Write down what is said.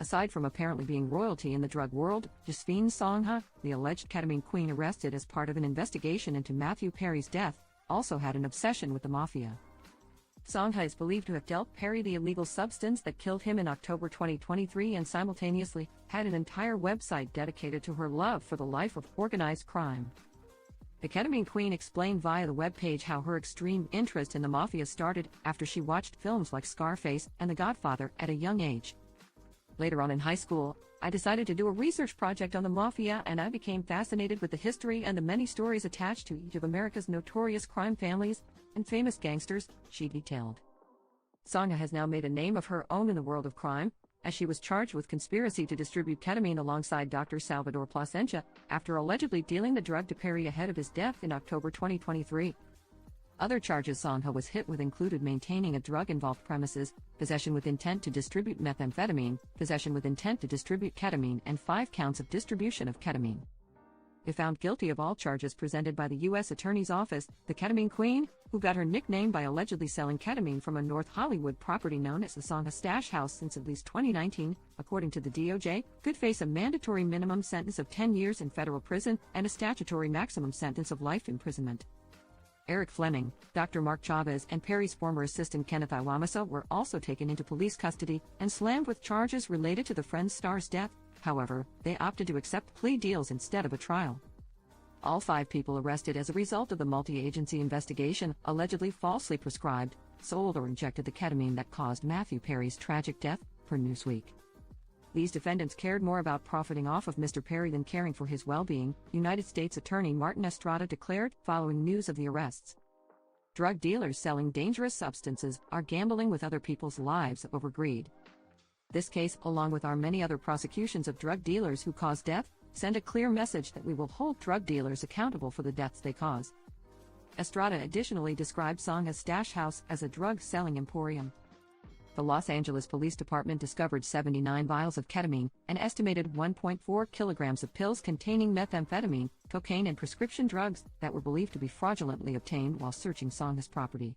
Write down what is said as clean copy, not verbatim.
Aside from apparently being royalty in the drug world, Josephine Sangha, the alleged Ketamine Queen arrested as part of an investigation into Matthew Perry's death, also had an obsession with the Mafia. Sangha is believed to have dealt Perry the illegal substance that killed him in October 2023 and simultaneously had an entire website dedicated to her love for the life of organized crime. The Ketamine Queen explained via the webpage how her extreme interest in the Mafia started after she watched films like Scarface and The Godfather at a young age. Later on in high school, I decided to do a research project on the Mafia, and I became fascinated with the history and the many stories attached to each of America's notorious crime families and famous gangsters, she detailed. Sangha has now made a name of her own in the world of crime, as she was charged with conspiracy to distribute ketamine alongside Dr. Salvador Plasencia after allegedly dealing the drug to Perry ahead of his death in October 2023. Other charges Sangha was hit with included maintaining a drug-involved premises, possession with intent to distribute methamphetamine, possession with intent to distribute ketamine, and 5 counts of distribution of ketamine. If found guilty of all charges presented by the U.S. Attorney's Office, the Ketamine Queen, who got her nickname by allegedly selling ketamine from a North Hollywood property known as the Sangha Stash House since at least 2019, according to the DOJ, could face a mandatory minimum sentence of 10 years in federal prison and a statutory maximum sentence of life imprisonment. Eric Fleming, Dr. Mark Chavez, and Perry's former assistant Kenneth Iwamasa were also taken into police custody and slammed with charges related to the Friends star's death. However, they opted to accept plea deals instead of a trial. All 5 people arrested as a result of the multi-agency investigation allegedly falsely prescribed, sold, or injected the ketamine that caused Matthew Perry's tragic death, per Newsweek. These defendants cared more about profiting off of Mr. Perry than caring for his well-being, United States Attorney Martin Estrada declared, following news of the arrests. Drug dealers selling dangerous substances are gambling with other people's lives over greed. This case, along with our many other prosecutions of drug dealers who cause death, send a clear message that we will hold drug dealers accountable for the deaths they cause. Estrada additionally described Sangha Stash House as a drug-selling emporium. The Los Angeles Police Department discovered 79 vials of ketamine, an estimated 1.4 kilograms of pills containing methamphetamine, cocaine, and prescription drugs that were believed to be fraudulently obtained while searching Sangha's property.